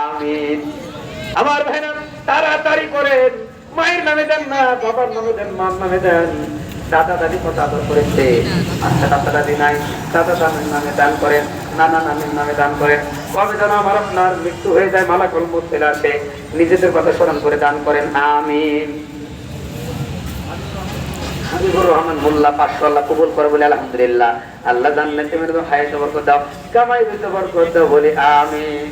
আমিন। আমার ভাইরা তাড়াতাড়ি করেন, মায়ের নামে দেন না, বাবার নামে দেন, মার নামে দেন। দাদা দাদি কত আদর করেছে, আচ্ছা দাদা দাদি নাই, দাদা দাদির নামে দান করেন, নানা নানির নামে দান করেন। কবে যেন আমার আপনার মৃত্যু হয়ে যায়, মালাকুল মউত চলে আসে, নিজেদের কথা স্মরণ করে দান করেন। আমিন। হাবিবুর রহমান মোল্লা 500 আল্লাহ কবুল করে বলে আলহামদুলিল্লাহ। আল্লাহ জান্নাতে মেরে দাও, হায়াতে বরকত দাও, কামাই দিতে বরকত দাও বলি আমিন।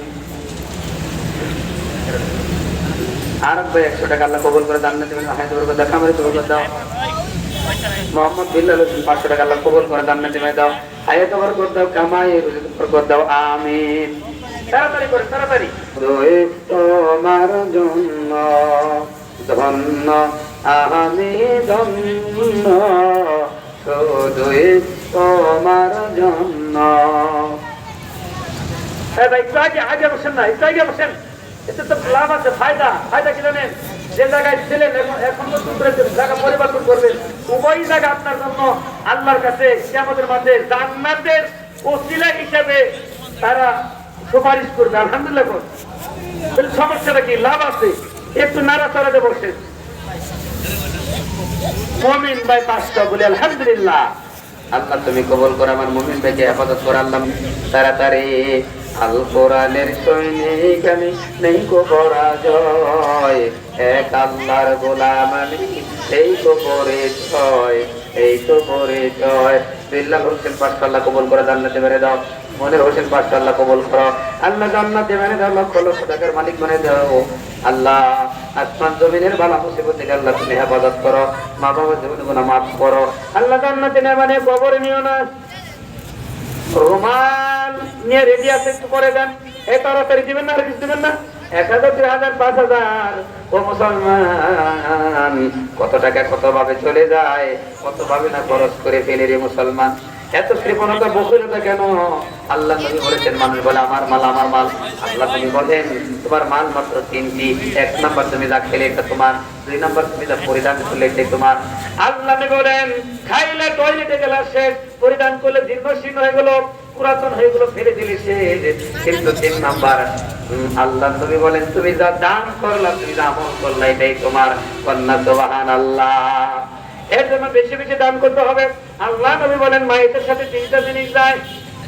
আর ভাই 100 টাকা আল্লাহ কবুল করে জান্নাতে মেরে হায়াতে বরকত দাও, কামাই দিতে বরকত দাও। মোহাম্মদ বিল্লাল হোসেন 500 টাকা আল্লাহ কবুল করে জান্নাতে মেরে দাও, হায়াতে বরকত দাও, কামাই দিতে বরকত দাও আমিন। তাড়াতাড়ি করে তাড়াতাড়ি। দোয়ে তোমার জন্য ধন্য আমি ধন্য, শুধুই তোমার জন্য। আগে বসেন না, একটু আগে বসেন, এতে তো লাভ আছে, ফায়দা কি জানেন? যে জায়গায় ছিলেন এখন তো জায়গা পরিবর্তন করবেন, উভয় জায়গা আপনার জন্য আল্লাহর কাছে কিয়ামতের মাঠে জান্নাতের ওসিলা হিসেবে তারা সুপারিশ করবে। আলহামদুলিল্লাহ। সমস্যাটা কি? লাভ আছে, একটু নাড়াচাড়াতে বসেন। মুমিন ভাই 5টা বলি আলহামদুলিল্লাহ। আল্লাহ তুমি কবুল করে আমার মুমিন ভাইকে হেফাজত করে। আল্লাহ তাড়াতাড়ি। আল কোরআনের সৈনিক আমি, নেই কো পরাজয়, এক আল্লাহর গোলাম আমি, এই তো পরিচয়, এই তো পরিচয়। বিল্লাল হোসেন 500 আল্লাহ কবুল করে জান্নাতে মেরে দাও। মনির হোসেন 500 আল্লাহ কবুল করো। আল্লাহ জান্নাতে মেরে দাও, লক্ষ লক্ষ টাকার মালিক বানিয়ে দাও। আল্লাহ আসমান জমিনের বালা মুসিবত থেকে আল্লাহ তুমি হেফাজত করো। মা বাবার জীবনে গুনাহ মাফ করো। আল্লাহ জান্নাতে নেবানে কবরে নিও না। রুমাল নিয়ে রেডি আছে, একটু পরে দেন। এই তাড়াতাড়ি দিবেন না, আর কিছু দিবেন না। 1000, 2000, 5000। ও মুসলমান, কত টাকা কত ভাবে চলে যায়, কত ভাবে না খরচ করে ফেলে রে মুসলমান। এত কৃপণতা বকুলতা কেন? আল্লাহ নবী বলেছেন, মানুষ বলে আমার মাল আমার মাল। আল্লাহ নবী বলেন তোমার মাল মাত্র 3টি। 1 নাম্বার তুমি যা খেলে এটা তোমার, 2 নাম্বার তুমি যা পরিধান করলে এটা তোমার। আল্লাহ নবী বলেন খাইলে টয়লেটে গেলা শেষ, পরিধান করলে জীর্ণশীর্ণ হয়ে গেল, পুরাতন হয়ে গেল, ফেলে দিলি শেষ। কিন্তু 3 নাম্বার আল্লাহ নবী বলেন তুমি যা দান করলা, তুমি যা আমল করলা, এটাই তোমার। কন্যা সুবহানাল্লাহ। এর জন্য বেশি বেশি দান করতে হবে। আল্লাহ নবী বলেন মায়ের সাথে 3টা জিনিস যায়,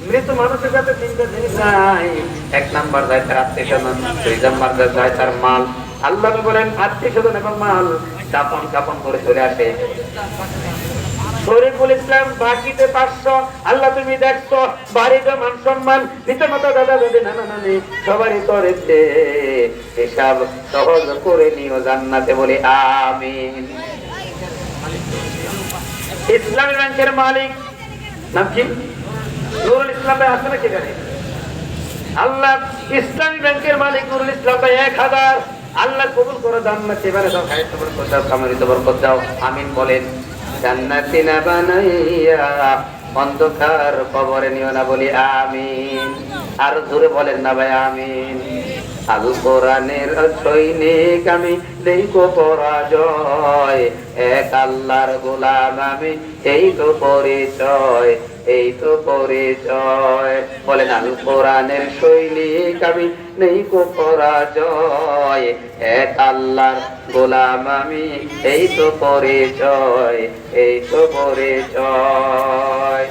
মৃত মানুষের সাথে 3টা জিনিস যায়। 1 নাম্বার যায় তার আত্মীয়স্বজন, 2 নাম্বার যায় তার মাল। আল্লাহ নবী বলেন আত্মীয়স্বজন এবং মাল দাপন কাপন করে চলে আসে। শরীফুল ইসলাম বাকিতে 500। আল্লাহ তুমি দেখছো বাড়িতে মান সম্মান, পিতামাতা দাদা দাদি নানা নানি সবারই তরেছে, হিসাব সহজ করে নিও জান্নাতে বলে আমিন। ইসলামী ব্যাংকের মালিক নাম কি? নুরুল ইসলাম ভাই আছে নাকি জানেন? আল্লাহ ইসলামী ব্যাংকের মালিক নুরুল ইসলাম ভাই 1000 আল্লাহ কবুল করে জান্নাতে এবারে দাও, খায়তে বরকত দাও, কামাইতে বরকত দাও। আমিন বলেন। জান্নাতি না বানাইয়া অন্ধকার কবরে নিও না বলি আমিন। আর জোরে বলেন না ভাই আমিন। আল কোরআনের সৈনিক আমি, নেই কো পরাজয়, এক আল্লাহর গোলাম আমি, এই তো পরিচয়, এই তো পরিচয়। বলেন আল কোরআনের সৈনিক আমি, নেই কো পরাজয়, এক আল্লাহর গোলাম আমি, এই তো পরিচয়, এই তো পরিচয়।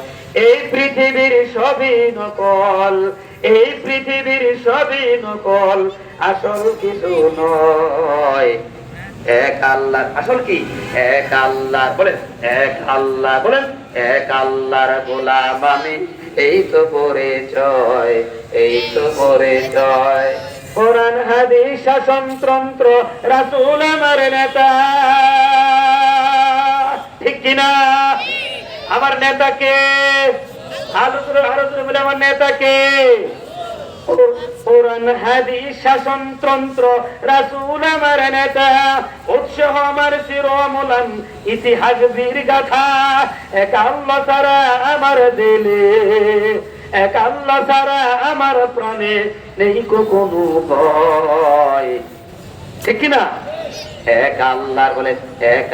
এই পৃথিবীর সবই নকল, এই পৃথিবীর সবই নকল, আসল কিছু নয়। এক আল্লাহ আসল কি? এক আল্লাহ। বলেন এক আল্লাহ। বলেন এক আল্লাহর গোলাম আমি, এই তো পরিচয়, এই তো পরিচয়। কোরআন হাদিস শাসনতন্ত্র রাসূল আমার নেতা, ঠিক কিনা? আমার নেতাকে বলে আমার নেতাকে কোরআন হাদিস শাসনতন্ত্র রাসূল আমার নেতা, উৎসাহ আমার শিরোমূলন ইতিহাস বীর গাথা। এক আল্লাহ ছাড়া আমার দিলে, এক আল্লাহ ছাড়া আমার প্রাণে নেই কোনো ভয়, ঠিক কিনা? এক আল্লাহ বলে এক